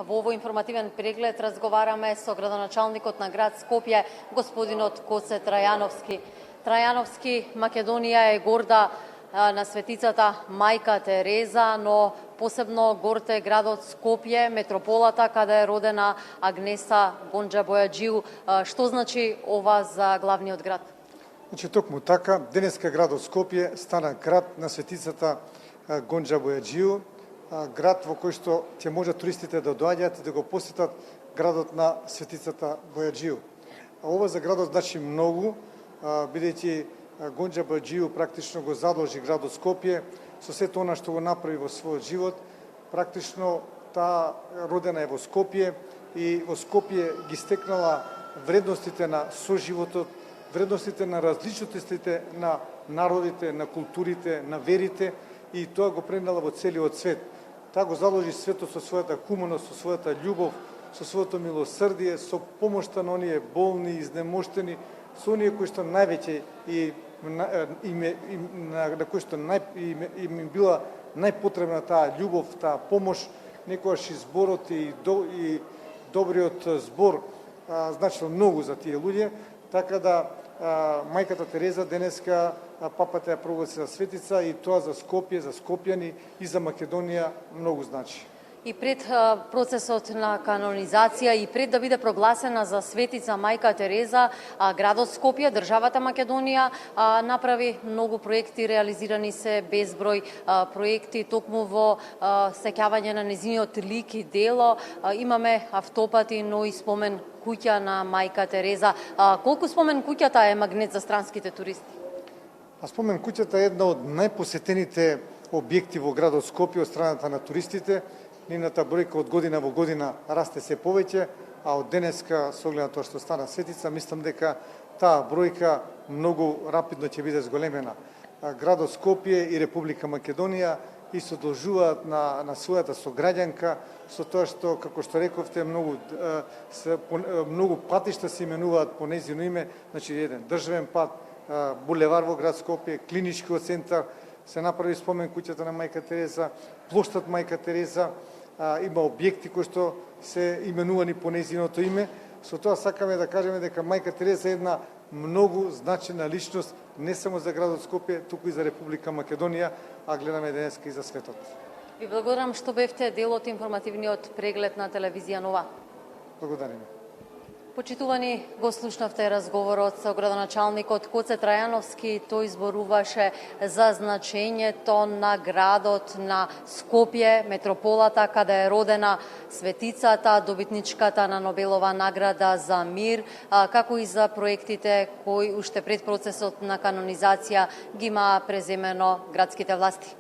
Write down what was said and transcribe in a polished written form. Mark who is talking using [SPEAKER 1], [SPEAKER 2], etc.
[SPEAKER 1] во овој информативен преглед разговараме со градоначалникот на град Скопје, господинот Гоце Трајановски. Трајановски, Македонија е горда на светицата Мајка Тереза, но посебно горд е градот Скопје, метрополата, каде е родена Агнеса Гонџа Бојаџиу. Што значи ова за главниот град?
[SPEAKER 2] Значи, токму така, денеска градот Скопје стана град на светицата Гонџа Бојаџиу, град во кој што ќе може туристите да доаѓаат и да го посетат градот на светицата Бојаџиу. Ова за градот значи многу, бидејќи Гонџа Бојаџиу практично го задолжи градот Скопје со сето она што го направи во својот живот. Практично таа родена е во Скопје и во Скопје ги стекнала вредностите на соживотот, вредностите на различностите на народите, на културите, на верите и тоа го пренела во целиот свет. Таа го заложи светот со својата хуманост, со својата љубов, со своето милосрдие, со помошта на оние болни, изнемоштени, со оние кои што највеќе на кои што им била најпотребна таа љубов, таа помош, некојаш и зборот и добриот збор значило многу за тие луѓе, така да Мајката Тереза денеска папата ја прогласи за светица и тоа за Скопје, за скопјани и за Македонија многу значи.
[SPEAKER 1] И пред процесот на канонизација и пред да биде прогласена за светица Мајка Тереза, градот Скопје, државата Македонија направи многу проекти, реализирани се безброј проекти токму во сеќавање на незиниот лик и дело. Имаме автопати, но и спомен куќа на Мајка Тереза. Колку спомен куќата е магнет за странските туристи?
[SPEAKER 2] Спомен куќата е една од најпосетените објекти во градот Скопје од страната на туристите. Нивната бројка од година во година расте се повеќе, а од денеска, со оглед на тоа што стана светица, мислам дека таа бројка многу рапидно ќе биде зголемена. Градот Скопје и Република Македонија и се должуваат на својата сограѓанка, со тоа што, како што рековте, многу патишта се именуваат по нејзино име, значи еден државен пат, булевар во град Скопје, клиничкиот центар, се направи спомен куќата на Мајка Тереза, плоштад Мајка Тереза, има објекти кои што се именувани по нејзиното име. Со тоа сакаме да кажеме дека Мајка Тереза е една многу значена личност не само за градот Скопје, туку и за Република Македонија, а гледаме денеска и за светот.
[SPEAKER 1] Ви благодарам што бевте дел од информативниот преглед на телевизија Нова.
[SPEAKER 2] Благодариме.
[SPEAKER 1] Почитувани, го слушнавте разговорот со градоначалникот Гоце Трајановски. Тој зборуваше за значењето на градот на Скопје, метрополата, каде е родена светицата, добитничката на Нобелова награда за мир, како и за проектите кои уште пред процесот на канонизација ги имаа преземено градските власти.